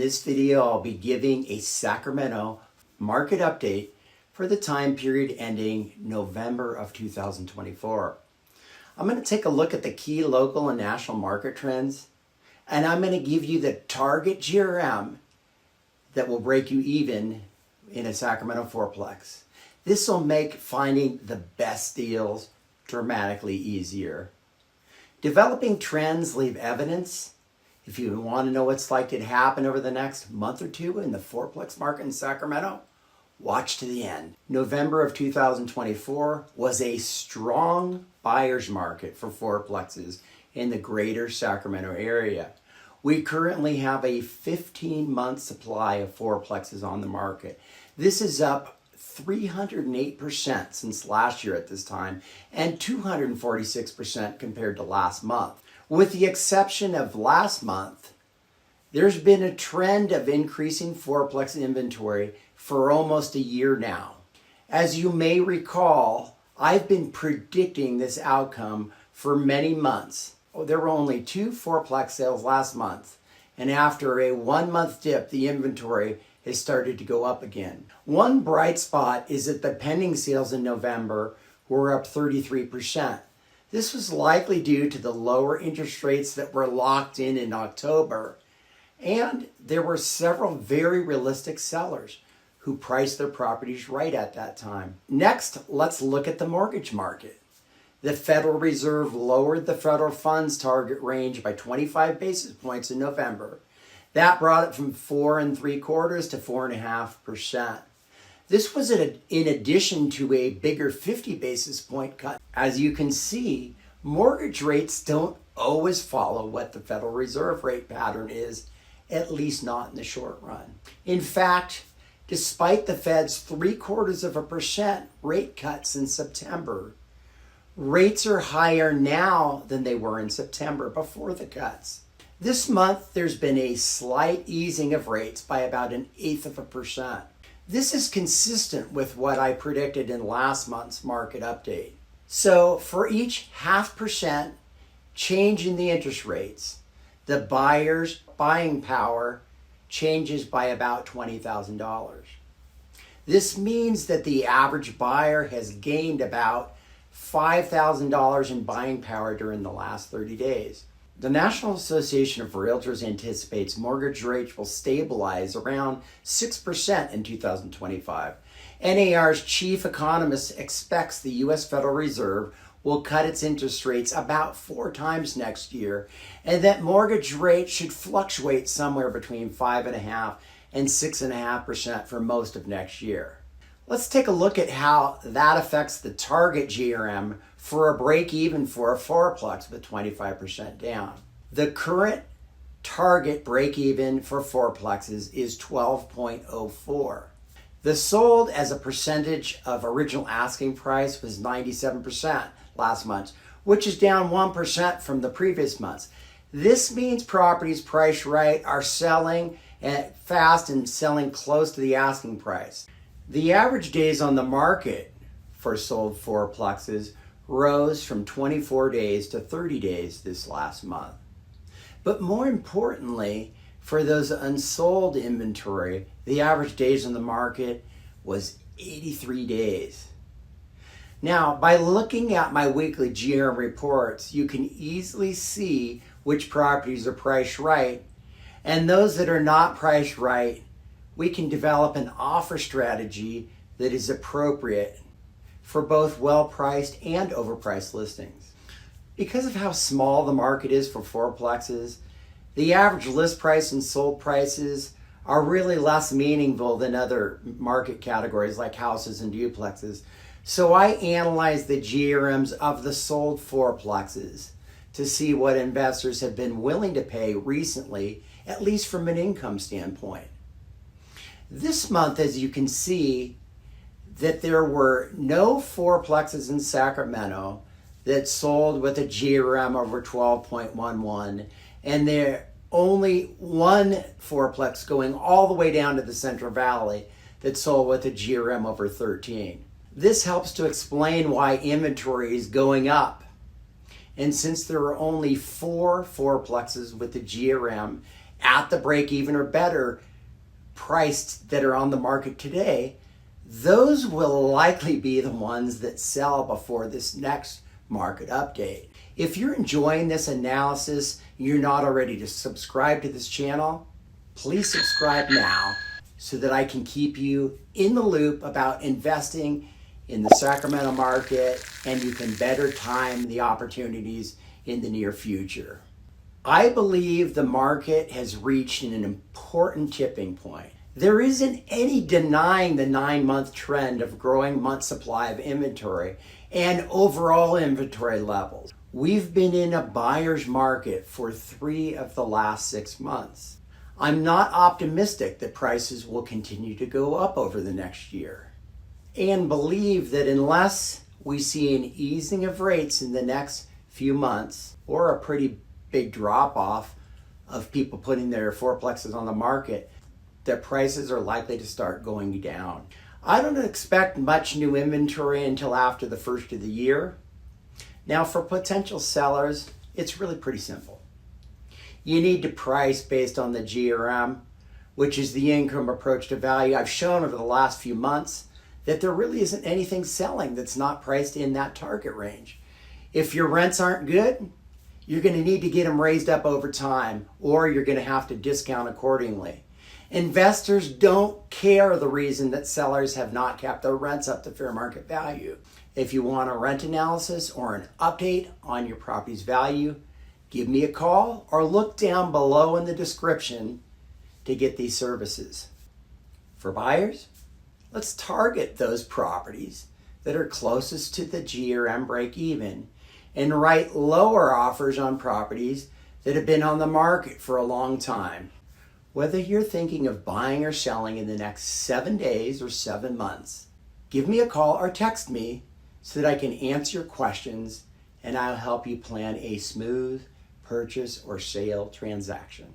this video, I'll be giving a Sacramento market update for the time period ending November of 2024. I'm going to take a look at the key local and national market trends, and I'm going to give you the target GRM that will break you even in a Sacramento Fourplex. This will make finding the best deals dramatically easier. Developing trends leave evidence. If you want to know what's likely to happen over the next month or two in the Fourplex market in Sacramento, watch to the end. November of 2024 was a strong buyer's market for fourplexes in the greater Sacramento area. We currently have a 15-month supply of fourplexes on the market. This is up 308% since last year at this time and 246% compared to last month. With the exception of last month, there's been a trend of increasing fourplex inventory for almost a year now. As you may recall, I've been predicting this outcome for many months. There were only 2 fourplex sales last month, and after a 1-month dip, the inventory has started to go up again. One bright spot is that the pending sales in November were up 33%. This was likely due to the lower interest rates that were locked in October, and there were several very realistic sellers who priced their properties right at that time. Next, let's look at the mortgage market. The Federal Reserve lowered the federal funds target range by 25 basis points in November. That brought it from 4.75% to 4.5%. This was in addition to a bigger 50 basis point cut. As you can see, mortgage rates don't always follow what the Federal Reserve rate pattern is, at least not in the short run. In fact, despite the Fed's 0.75% rate cuts in September, rates are higher now than they were in September before the cuts. This month, there's been a slight easing of rates by about 0.1%. This is consistent with what I predicted in last month's market update. So for each 0.5% change in the interest rates, the buyer's buying power changes by about $20,000. This means that the average buyer has gained about $5,000 in buying power during the last 30 days. The National Association of Realtors anticipates mortgage rates will stabilize around 6% in 2025. NAR's chief economist expects the U.S. Federal Reserve will cut its interest rates about 4 times next year, and that mortgage rates should fluctuate somewhere between 5.5% and 6.5% for most of next year. Let's take a look at how that affects the target GRM for a break even for a fourplex with 25% down. The current target break even for fourplexes is 12.04. The sold as a percentage of original asking price was 97% last month, which is down 1% from the previous months. This means properties priced right are selling fast and selling close to the asking price. The average days on the market for sold fourplexes rose from 24 days to 30 days this last month. But more importantly, for those unsold inventory, the average days on the market was 83 days. Now, by looking at my weekly GRM reports, you can easily see which properties are priced right, and those that are not priced right, we can develop an offer strategy that is appropriate for both well-priced and overpriced listings. Because of how small the market is for fourplexes, the average list price and sold prices are really less meaningful than other market categories like houses and duplexes. So I analyze the GRMs of the sold fourplexes to see what investors have been willing to pay recently, at least from an income standpoint. This month, as you can see, that there were no fourplexes in Sacramento that sold with a GRM over 12.11, and there only one fourplex going all the way down to the Central Valley that sold with a GRM over 13. This helps to explain why inventory is going up. And since there are only 4 fourplexes with the GRM at the break even or better priced that are on the market today, those will likely be the ones that sell before this next market update. If you're enjoying this analysis and you're not already to subscribe to this channel, please subscribe now so that I can keep you in the loop about investing in the Sacramento market and you can better time the opportunities in the near future. I believe the market has reached an important tipping point. There isn't any denying the 9-month trend of growing month supply of inventory and overall inventory levels. We've been in a buyer's market for 3 of the last 6 months. I'm not optimistic that prices will continue to go up over the next year, and believe that unless we see an easing of rates in the next few months or a pretty big drop off of people putting their fourplexes on the market, that prices are likely to start going down. I don't expect much new inventory until after the first of the year. Now, for potential sellers, it's really pretty simple. You need to price based on the GRM, which is the income approach to value. I've shown over the last few months that there really isn't anything selling that's not priced in that target range. If your rents aren't good, you're going to need to get them raised up over time, or you're going to have to discount accordingly. Investors don't care the reason that sellers have not kept their rents up to fair market value. If you want a rent analysis or an update on your property's value, give me a call or look down below in the description to get these services. For buyers, let's target those properties that are closest to the GRM break even and write lower offers on properties that have been on the market for a long time. Whether you're thinking of buying or selling in the next 7 days or 7 months, give me a call or text me so that I can answer your questions and I'll help you plan a smooth purchase or sale transaction.